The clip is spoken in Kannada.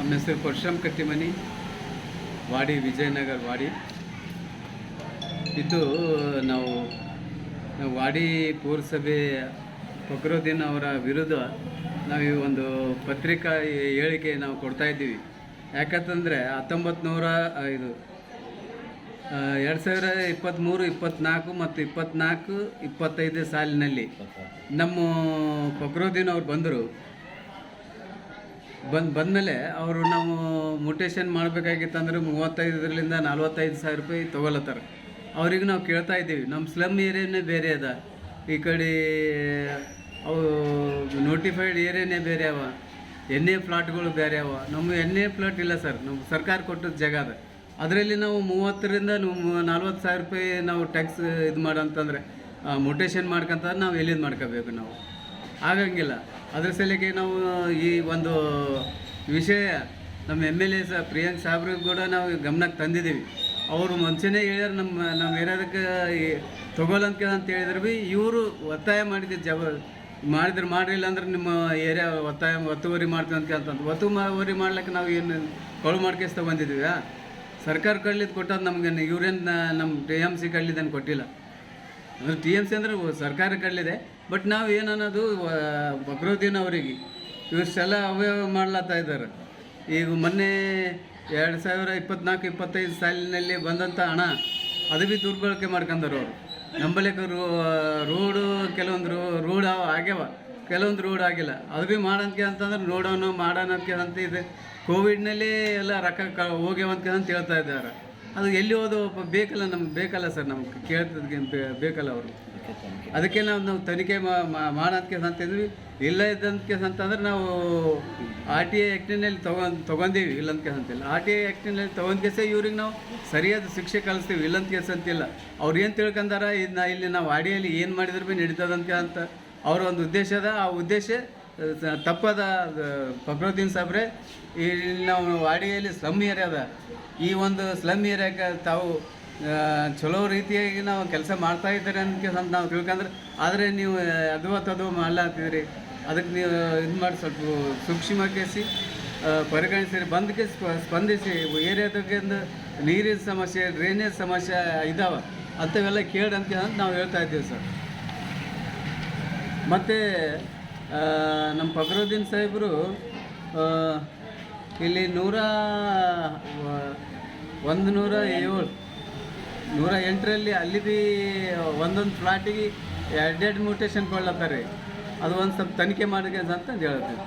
ನಮ್ಮ ಹೆಸರು ಪರಶುರಾಮ್ ಕಟ್ಟಿಮನಿ, ವಾಡಿ ವಿಜಯನಗರ ವಾಡಿ. ಇದು ನಾವು ವಾಡಿ ಪುರಸಭೆ ಫಕ್ರುದ್ದೀನ್ ಅವರ ವಿರುದ್ಧ ನಾವು ಈ ಒಂದು ಪತ್ರಿಕಾ ಹೇಳಿಕೆ ನಾವು ಕೊಡ್ತಾಯಿದ್ದೀವಿ. ಯಾಕಂತಂದರೆ 2023, 24 ಮತ್ತು 24-25 ಸಾಲಿನಲ್ಲಿ ನಮ್ಮ ಫಕ್ರುದ್ದೀನ್ ಅವ್ರು ಬಂದಮೇಲೆ ಅವರು ನಾವು ಮ್ಯೂಟೇಷನ್ ಮಾಡಬೇಕಾಗಿತ್ತಂದ್ರೆ 35ರಿಂದ 45 ಸಾವಿರ ರೂಪಾಯಿ ತೊಗೊಳತ್ತಾರೆ. ಅವ್ರಿಗೆ ನಾವು ಕೇಳ್ತಾ ಇದ್ದೀವಿ, ನಮ್ಮ ಸ್ಲಮ್ ಏರಿಯಾನೇ ಬೇರೆ ಅದ, ಈ ಕಡೆ ಅವು ನೋಟಿಫೈಡ್ ಏರಿಯಾನೇ ಬೇರೆ ಅವ, ಎನ್ ಎ ಪ್ಲಾಟ್ಗಳು ಬೇರೆ ಅವ. ನಮ್ಮ ಎನ್ ಎ ಪ್ಲಾಟ್ ಇಲ್ಲ ಸರ್, ನಮ್ಮ ಸರ್ಕಾರ ಕೊಟ್ಟದ ಜಾಗ ಅದ. ಅದರಲ್ಲಿ ನಾವು 30ರಿಂದ 40 ಸಾವಿರ ರೂಪಾಯಿ ನಾವು ಟ್ಯಾಕ್ಸ್ ಇದು ಮಾಡೋಂತಂದರೆ ಮ್ಯೂಟೇಷನ್ ಮಾಡ್ಕೊಂತಂದ್ರೆ ನಾವು ಎಲ್ಲಿಂದ ಮಾಡ್ಕೋಬೇಕು? ನಾವು ಆಗಂಗಿಲ್ಲ. ಅದ್ರ ಸಲಕ್ಕೆ ನಾವು ಈ ಒಂದು ವಿಷಯ ನಮ್ಮ MLA ಪ್ರಿಯಾಂಕ್ ಸಾಬ್ರಿಗೆ ಕೂಡ ನಾವು ಗಮನಕ್ಕೆ ತಂದಿದ್ದೀವಿ. ಅವರು ಮುಂಚೆನೇ ಹೇಳ್ಯಾರ, ನಮ್ಮ ಏರಿಯಾದಕ್ಕೆ ತೊಗೊಳಂತ ಅಂತ ಹೇಳಿದ್ರೆ ಭೀ ಇವರು ಒತ್ತಾಯ ಮಾಡಿದ್ರೆ ಮಾಡಿಲ್ಲ ಅಂದ್ರೆ ನಿಮ್ಮ ಏರಿಯಾ ಒತ್ತುವರಿ ಮಾಡ್ತೀವಿ ಅಂತಂದು ಒತ್ತುವರಿ ಮಾಡ್ಲಿಕ್ಕೆ ನಾವು ಏನು ಕಳು ಮಾಡ್ಕೇಸ್ತಾ ಬಂದಿದ್ದೀವಿ. ಸರ್ಕಾರ ಕಡ್ಲಿದ್ದು ಕೊಟ್ಟದ್ದು ನಮ್ಗೆ, ಇವ್ರೇನು ನಮ್ಮ TMC ಕಡ್ಲಿದ್ದೇನು ಕೊಟ್ಟಿಲ್ಲ. ಅಂದರೆ TMC ಅಂದರೆ ಸರ್ಕಾರ ಕಡ್ಲಿದೆ. ಬಟ್ ನಾವು ಏನನ್ನೋದು ಫಕ್ರುದ್ದೀನ್ ಅವರಿಗೆ ಇವಿಷ್ಟೆಲ್ಲ ಅವ್ಯವಹಾರ ಮಾಡ್ಲತ್ತಾ ಇದ್ದಾರೆ. ಈಗ ಮೊನ್ನೆ 2024-25 ಸಾಲಿನಲ್ಲಿ ಬಂದಂಥ ಹಣ ಅದು ಭೀ ದುರ್ಬಳಕೆ ಮಾಡ್ಕೊಂಡರು ಅವರು. ನಂಬಲಿಕ್ಕೆ ರೋಡು ಕೆಲವೊಂದು ರೋಡ್ ಆಗ್ಯಾವ, ಕೆಲವೊಂದು ರೋಡ್ ಆಗಿಲ್ಲ. ಅದು ಭೀ ಮಾಡೋಂಕೆ ಅಂತಂದ್ರೆ ಮಾಡೋಣಕ್ಕೆ ಅಂತ ಇದೆ. ಕೋವಿಡ್ನಲ್ಲಿ ಎಲ್ಲ ರೊಕ್ಕ ಹೋಗ್ಯಾವಂತ ಅಂತ ಹೇಳ್ತಾ ಇದ್ದಾರೆ. ಅದು ಎಲ್ಲಿ ಹೋದು ಬೇಕಲ್ಲ, ನಮ್ಗೆ ಬೇಕಲ್ಲ ಸರ್, ನಮ್ಗೆ ಕೇಳ್ತದಕ್ಕೆ ಬೇಕಲ್ಲ ಅವರು. ಅದಕ್ಕೆ ನಾವು ತನಿಖೆ ಮಾಡೋದಕ್ಕೆ ಅಂತಿದ್ವಿ. ಇಲ್ಲ ಇದ್ದಂಗೆ ಅಂತಂದ್ರೆ ನಾವು RTI ಆ್ಯಕ್ಟಿನಲ್ಲಿ ತೊಗೊಂಡೀವಿ, ಇಲ್ಲಂತ ಕೇಸ್ ಅಂತಿಲ್ಲ. RTI ಆ್ಯಕ್ಟಿನಲ್ಲಿ ತೊಗೊಂಡ್ಕೆಸ ಇವ್ರಿಗೆ ನಾವು ಸರಿಯಾದ ಶಿಕ್ಷೆ ಕಲಿಸ್ತೀವಿ, ಇಲ್ಲಂತ ಕೇಸ್ ಅಂತಿಲ್ಲ. ಅವ್ರು ಏನು ತಿಳ್ಕೊಂಡಾರ, ಇಲ್ಲಿ ನಾವು ವಾಡಿಯಲ್ಲಿ ಏನು ಮಾಡಿದ್ರೆ ಭೀ ನಡೀತದಂತೆ ಅಂತ ಅವ್ರ ಒಂದು ಉದ್ದೇಶ ಅದ. ಆ ಉದ್ದೇಶ ತಪ್ಪದ. ಫಕ್ರುದ್ದೀನ್ ಸಾಬ್ರೆ, ಇಲ್ಲಿ ನಾವು ವಾಡಿಯಲ್ಲಿ ಸ್ಲಮ್ ಏರಿಯಾ ಅದ. ಈ ಒಂದು ಸ್ಲಮ್ ಏರಿಯಾಕ್ಕೆ ತಾವು ಚಲೋ ರೀತಿಯಾಗಿ ನಾವು ಕೆಲಸ ಮಾಡ್ತಾ ಇದ್ದಾರೆ ಅಂತ ನಾವು ತಿಳ್ಕೊಂಡ್ರೆ, ಆದರೆ ನೀವು ಅದು ಮಾಡ್ಲಾಗ್ತಿದ್ರಿ. ಅದಕ್ಕೆ ನೀವು ಇದು ಮಾಡಿ ಸ್ವಲ್ಪ ಸೂಕ್ಷ್ಮಕೇಸಿ ಪರಿಗಣಿಸಿರಿ, ಬಂದಕ್ಕೆ ಸ್ಪಂದಿಸಿ. ಏರಿಯಾದಾಗೆ ನೀರಿನ ಸಮಸ್ಯೆ, ಡ್ರೈನೇಜ್ ಸಮಸ್ಯೆ ಇದ್ದಾವೆ, ಅಂಥವೆಲ್ಲ ಕೇಳಂತ ನಾವು ಹೇಳ್ತಾ ಇದ್ದೀವಿ ಸರ್. ಮತ್ತು ನಮ್ಮ ಫಕ್ರುದ್ದೀನ್ ಸಾಹೇಬರು ಇಲ್ಲಿ 108ರಲ್ಲಿ ಅಲ್ಲಿ ಭೀ ಒಂದೊಂದು ಫ್ಲಾಟಿಗೆ 2 ಮ್ಯೂಟೇಷನ್ ಕೊಡ್ಲತ್ತಾರೆ. ಅದು ಒಂದು ಸ್ವಲ್ಪ ತನಿಖೆ ಮಾಡಿದೆ ಅಂತ ಹೇಳ್ತೀವಿ.